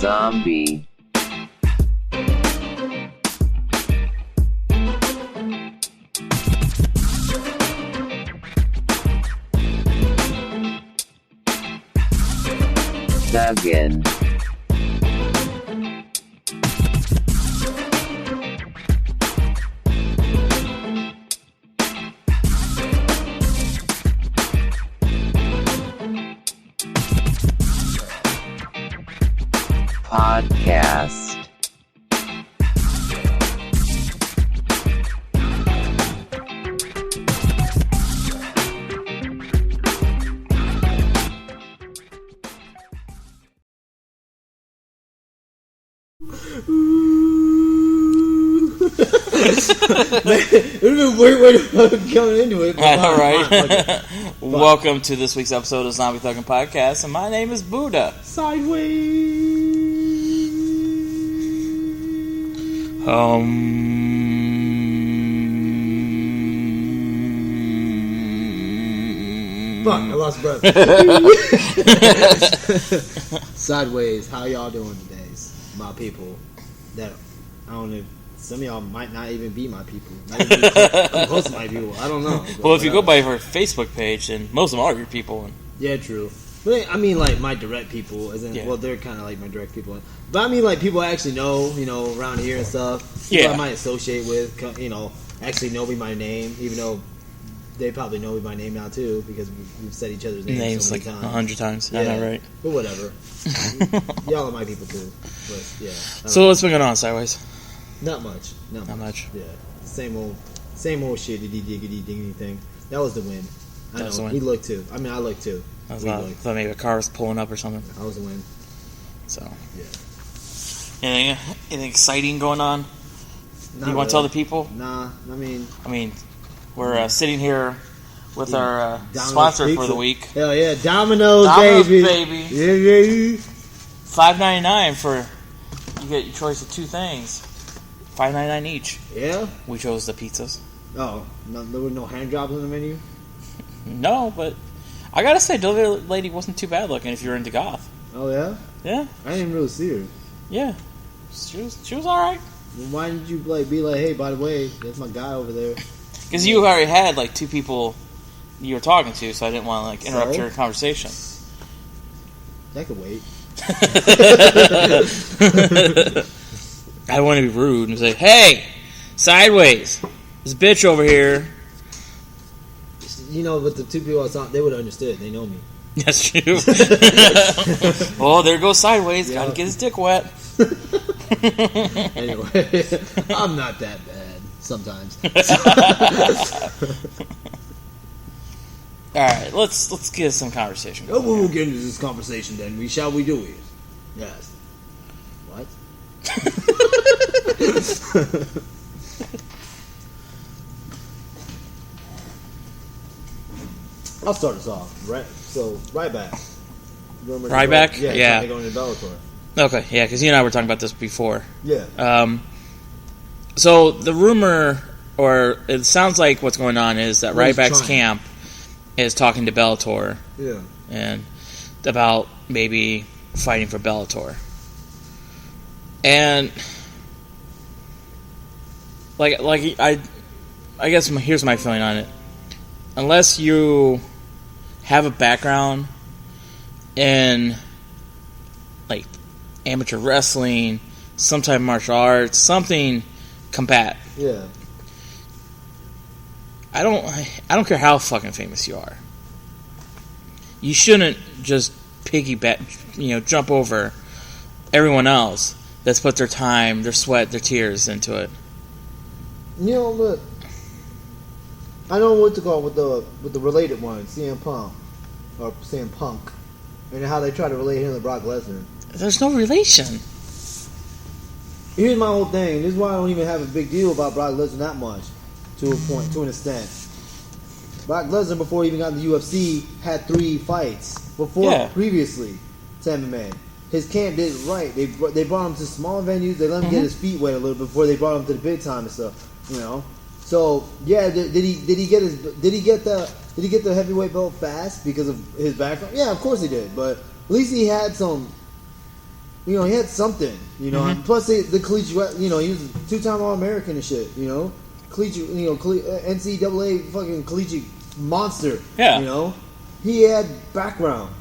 Zombie. Duggan. Podcast. It would have been weird way to coming into it. I know, right? Welcome to this week's episode of Zombie Thuggin' Podcast, and my name is Buddha. Sidewayzzz. Fuck, I lost breath. Sidewayzzz, how y'all doing today? My people. That I don't know. Some of y'all might not even be my people. Not even be close to my people. I don't know. Well, if you go by our Facebook page, then most of them are your people. Yeah, true. But I mean, like, my direct people. As in, well, they're kind of like my direct people. But I mean, like, people I actually know, around here and stuff. People I might associate with, actually know me by name, even though they probably know me by name now, too, because we've said each other's names so many like times. 100 times. Yeah, I know, right? But whatever. Y'all are my people, too. But, yeah. So what's been going on, Sidewayzzz? Not much. Not much. Yeah. Same old shit, diggity thing. That was the win. I know. Was the win. We looked, too. I mean, I looked, too. I thought maybe a car was pulling up or something. I was the win. So. Yeah. Anything exciting going on? Not you want to tell the people? Nah, I mean, we're sitting here with our sponsor pizza for the week. Hell yeah, Domino's baby. Yeah. $5.99 for, you get your choice of two things. $5.99 each. Yeah? We chose the pizzas. Oh, there were no hand jobs on the menu? No, but I gotta say, delivery lady wasn't too bad looking if you're into goth. Oh yeah? Yeah. I didn't really see her. Yeah. She was alright. Well, why didn't you be like, hey, by the way, there's my guy over there? Because you already had like two people you were talking to, so I didn't want to interrupt your conversation. That could wait. I want to be rude and say, hey, Sidewayzzz, this bitch over here. But the two people I saw, they would have understood. They know me. That's true. Well, there goes Sidewayzzz. Yeah. Gotta get his dick wet. Anyway, I'm not that bad sometimes. Alright, let's get some conversation going. We'll get into this conversation then. Shall we do it? Yes. What? I'll start us off. Right. So, Ryback. Ryback? Yeah. Going to Bellator. Okay, yeah, because you and I were talking about this before. Yeah. So the rumor, or it sounds like what's going on is that Ryback's camp is talking to Bellator. Yeah. And about maybe fighting for Bellator. And I guess here's my feeling on it. Unless you have a background in like amateur wrestling, some type of martial arts, something combat. Yeah. I don't care how fucking famous you are. You shouldn't just piggyback, jump over everyone else that's put their time, their sweat, their tears into it. Look, I know what to call with the related one, CM Punk, and how they try to relate him to Brock Lesnar. There's no relation. Here's my whole thing. This is why I don't even have a big deal about Brock Lesnar that much, to a point, to an extent. Brock Lesnar, before he even got in the UFC, had 3 fights previously to MMA. His camp did it right. They brought him to small venues. They let him get his feet wet a little bit before they brought him to the big time and stuff. So yeah, did he get the heavyweight belt fast because of his background? Yeah, of course he did. But at least he had some You know, he had something. You know, and plus the collegiate. You know, he was a 2-time All-American and shit. You know, collegiate. You know, NCAA fucking collegiate monster. Yeah. You know, he had background.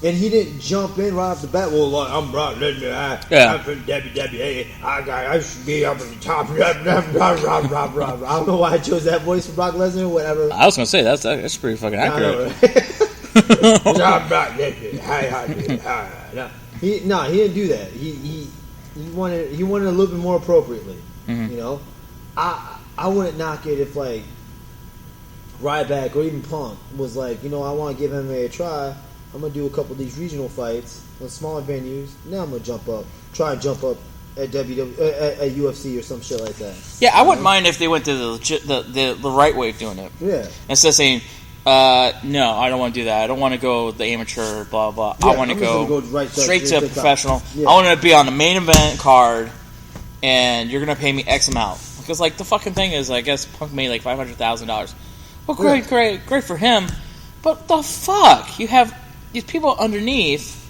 And he didn't jump in right off the bat. Well, look, I'm Brock Lesnar. I'm from WWE. I should be up at the top. I don't know why I chose that voice for Brock Lesnar. Whatever. I was gonna say that's pretty fucking accurate. I'm Brock Lesnar. He didn't do that. He wanted a little bit more appropriately. You know, I wouldn't knock it if like Ryback or even Punk was like, you know, I want to give MMA a try. I'm going to do a couple of these regional fights on smaller venues. Now I'm going to try and jump up at at UFC or some shit like that. Yeah, I wouldn't mind if they went to the right way of doing it. Yeah. Instead of saying, no, I don't want to do that. I don't want to go the amateur, blah, blah. Yeah, I want to go straight to professional. Yeah. I want to be on the main event card, and you're going to pay me X amount. Because, like, the fucking thing is, I guess Punk made, like, $500,000. Well, great for him. But the fuck? You have these people underneath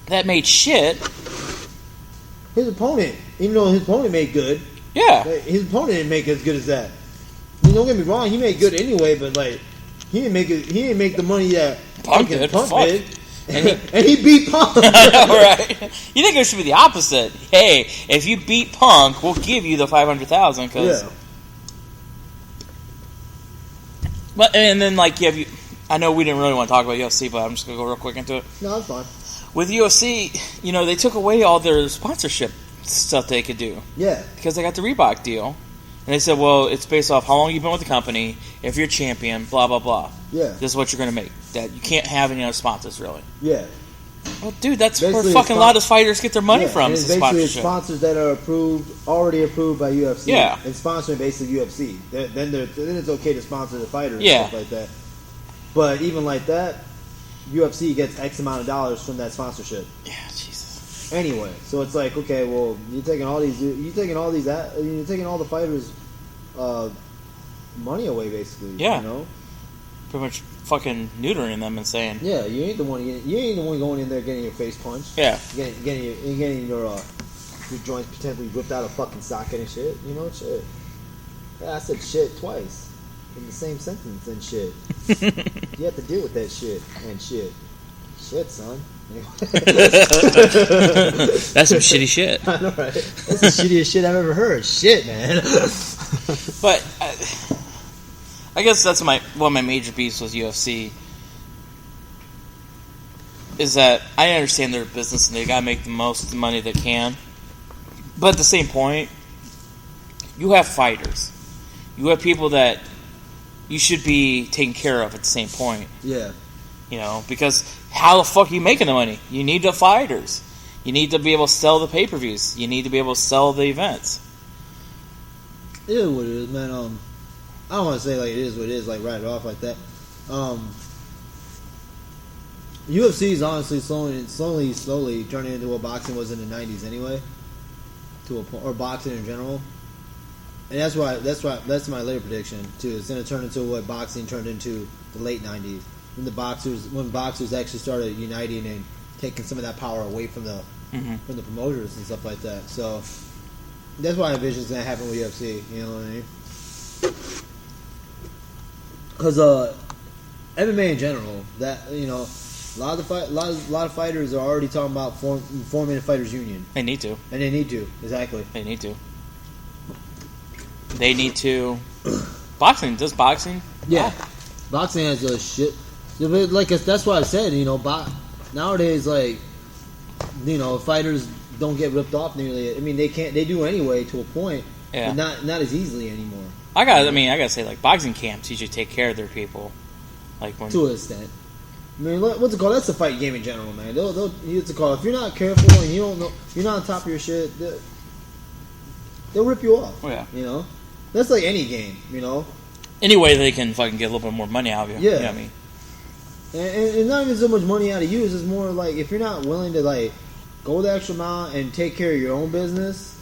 that made shit. His opponent, even though his opponent made good, his opponent didn't make as good as that. I mean, don't get me wrong, he made good anyway, but like he didn't make the money that Punk did. And he beat Punk. Right? You think it should be the opposite? Hey, if you beat Punk, we'll give you the $500,000 because. But and then like I know we didn't really want to talk about UFC, but I'm just gonna go real quick into it. No, that's fine. With UFC, you know, they took away all their sponsorship stuff they could do. Yeah. Because they got the Reebok deal. And they said, well, it's based off how long you've been with the company, if you're champion, blah, blah, blah. Yeah. This is what you're going to make. That you can't have any other sponsors, really. Yeah. Well, dude, that's basically where fucking a lot of fighters get their money from. And it's basically sponsors that are already approved by UFC. Yeah. And sponsoring basically UFC. Then it's okay to sponsor the fighter and stuff like that. But even like that, UFC gets X amount of dollars from that sponsorship. Yeah, Jesus. Anyway, so it's like, okay, well, you're taking all the fighters' money away, basically. Yeah. You know, pretty much fucking neutering them and saying, yeah, you ain't the one going in there getting your face punched. Yeah. Getting your joints potentially ripped out of fucking socket and shit. You know, shit. Yeah, I said shit twice in the same sentence and shit. You have to deal with that shit and shit. Shit, son. That's some shitty shit. I know, right? That's the shittiest shit I've ever heard. Shit, man. But I guess that's one of my major beefs with UFC is that I understand their business and they gotta make the most money they can. But at the same point, you have fighters. You have people that you should be taken care of at the same point. Yeah. You know, because how the fuck are you making the money? You need the fighters. You need to be able to sell the pay-per-views. You need to be able to sell the events. It is what it is, man. I don't want to say like it is what it is, like write it off like that. UFC is honestly slowly turning into what boxing was in the '90s, anyway. Or boxing in general, and that's my later prediction too. It's going to turn into what boxing turned into the late '90s, when boxers actually started uniting and taking some of that power away from the promoters and stuff like that. So that's why I envision it's going to happen with UFC. You know what I mean? Because MMA in general, that a lot of fighters are already talking about forming a fighters union. They need to. And they need to, exactly. They need to. They need to. Boxing, just boxing. Yeah, boxing has a shit. Like that's why I said, nowadays, like, fighters don't get ripped off nearly. I mean, they can't. They do anyway to a point. Yeah. But not as easily anymore. I gotta say, like, boxing camps usually take care of their people. Like to an extent. I mean, what's it called? That's the fight game in general, man. They'll use it called. If you're not careful and you don't know, you're not on top of your shit, they'll rip you off. Oh, yeah. That's like any game. Any way they can fucking get a little bit more money out of you. Yeah. You know what I mean? And not even so much money out of you. It's more like if you're not willing to like go the extra mile and take care of your own business,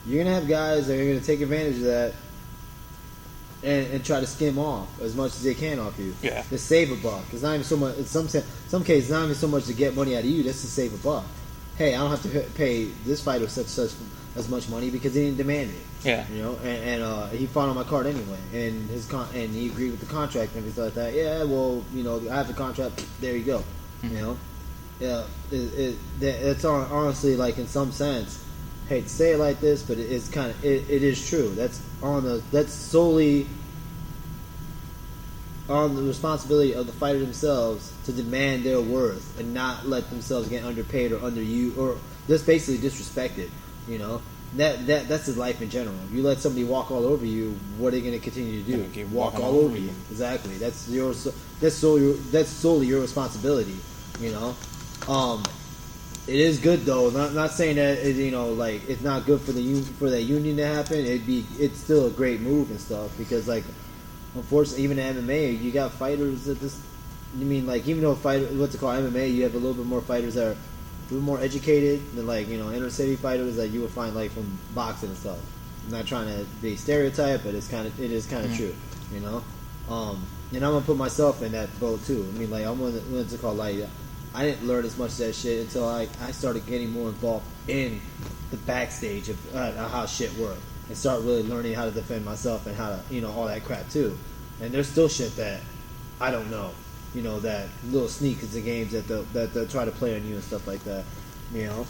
you're gonna have guys that are gonna take advantage of that and try to skim off as much as they can off you. Yeah. To save a buck. It's not even so much. In some cases, it's not even so much to get money out of you. That's to save a buck. Hey, I don't have to pay this fighter such as much money because he didn't demand it. Yeah. You know, and he fought on my card anyway, and and he agreed with the contract and everything like that. Yeah, well, you know, I have the contract. There you go. Mm-hmm. You know, it's honestly like in some sense. Hate to say it like this, but it is kind of it is true. That's solely on the responsibility of the fighter themselves to demand their worth and not let themselves get underpaid or underused or just basically disrespected. You know, that's his life in general. If you let somebody walk all over you, what are they going to continue to do? Walk all over you. Exactly. That's solely your responsibility. You know. It is good though. Not saying that you know, like it's not good for that union to happen. It's still a great move and stuff because like, unfortunately, even in MMA, you got fighters that just. I mean, like even though what's it called MMA, you have a little bit more fighters that are a little more educated than like you know inner city fighters that you would find like from boxing and stuff. I'm not trying to be stereotype, but it is kind of true, you know. And I'm gonna put myself in that boat too. I mean, like I'm what's it called like. I didn't learn as much of that shit until I started getting more involved in the backstage of how shit worked and start really learning how to defend myself and how to, you know, all that crap too. And there's still shit that I don't know, you know, that little sneakers and games that they'll try to play on you and stuff like that, you know.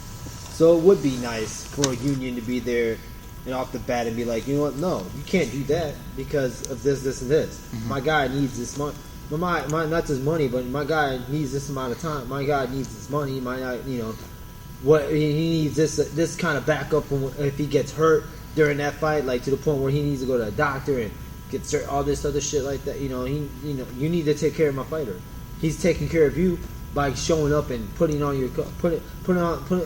So it would be nice for a union to be there and off the bat and be like, you know what, no, you can't do that because of this, and this. Mm-hmm. My guy needs this money. My not just money, but my guy needs this amount of time. My guy needs this money. You know, what he needs this kind of backup if he gets hurt during that fight, like to the point where he needs to go to a doctor and get all this other shit like that. You know, you need to take care of my fighter. He's taking care of you by showing up and putting on your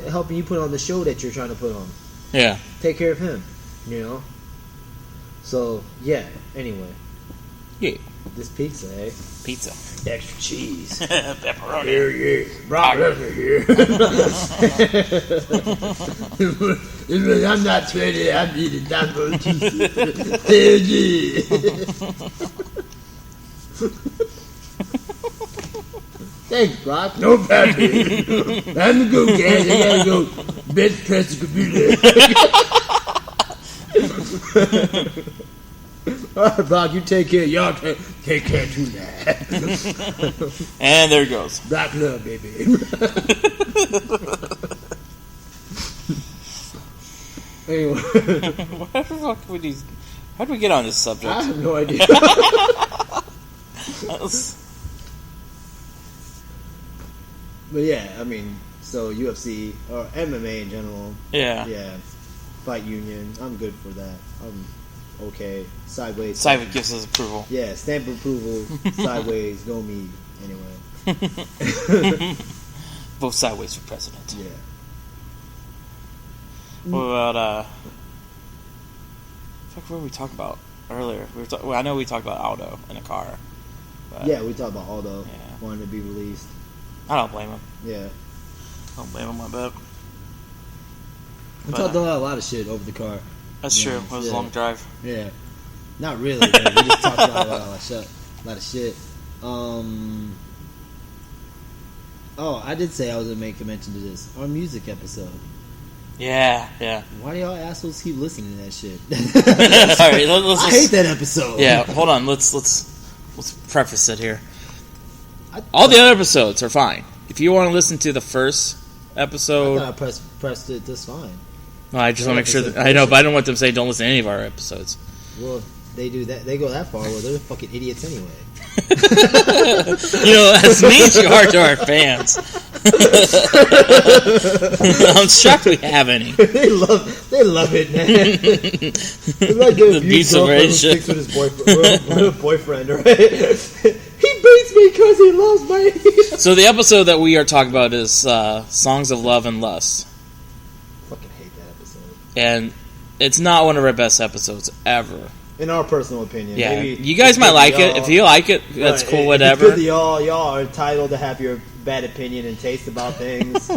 helping you put on the show that you're trying to put on. Yeah, take care of him. You know. So yeah. Anyway. Yeah. This pizza, eh? Pizza. Extra cheese. Pepperoni. Yeah. Brock Lesnar here. I'm not 20, I'm eating that much cheese. Hell yeah. Thanks, Brock. No problem. Time to go, guys. I gotta go bench press the computer. Alright, Brock, you take care. Y'all take care too now. And there it goes. Black love, baby. Anyway. What the fuck would these... How did we get on this subject? I have no idea. But yeah, I mean, so UFC, or MMA in general. Yeah. Yeah. Fight union. I'm good for that. I'm okay. Sidewayzzz. Sidewayzzz gives us approval. Yeah, stamp approval. Sidewayzzz, go me. Anyway. Vote Sidewayzzz for president. Yeah. What about, what were we talking about earlier? I know we talked about Aldo in a car. But yeah, we talked about Aldo. Yeah. Wanting to be released. I don't blame him. Yeah. I don't blame him one bit. We talked about a lot of shit over the car. That's true. It was a long drive. Yeah. Not really, man. We just talked about a lot of shit. Oh, I did say I was going to make a mention to this. Our music episode. Yeah. Why do y'all assholes keep listening to that shit? Alright, I hate that episode. Yeah, hold on. Let's preface it here. All the other episodes are fine. If you want to listen to the first episode... I thought I pressed it just fine. Well, I just want to make sure that... I know, but I don't want them to say don't listen to any of our episodes. Well, they do that. They go that far. Well, they're fucking idiots anyway. You know, as mean as you are to our fans. I'm shocked we have any. They love it, man. It's like the abusive relationship with his boyfriend, right? He beats me because he loves me. So the episode that we are talking about is Songs of Love and Lust. Fucking hate that episode. And it's not one of our best episodes ever. In our personal opinion. Yeah, maybe you guys might like it. If you like it, that's cool, whatever. It's good that y'all are entitled to have your bad opinion and taste about things.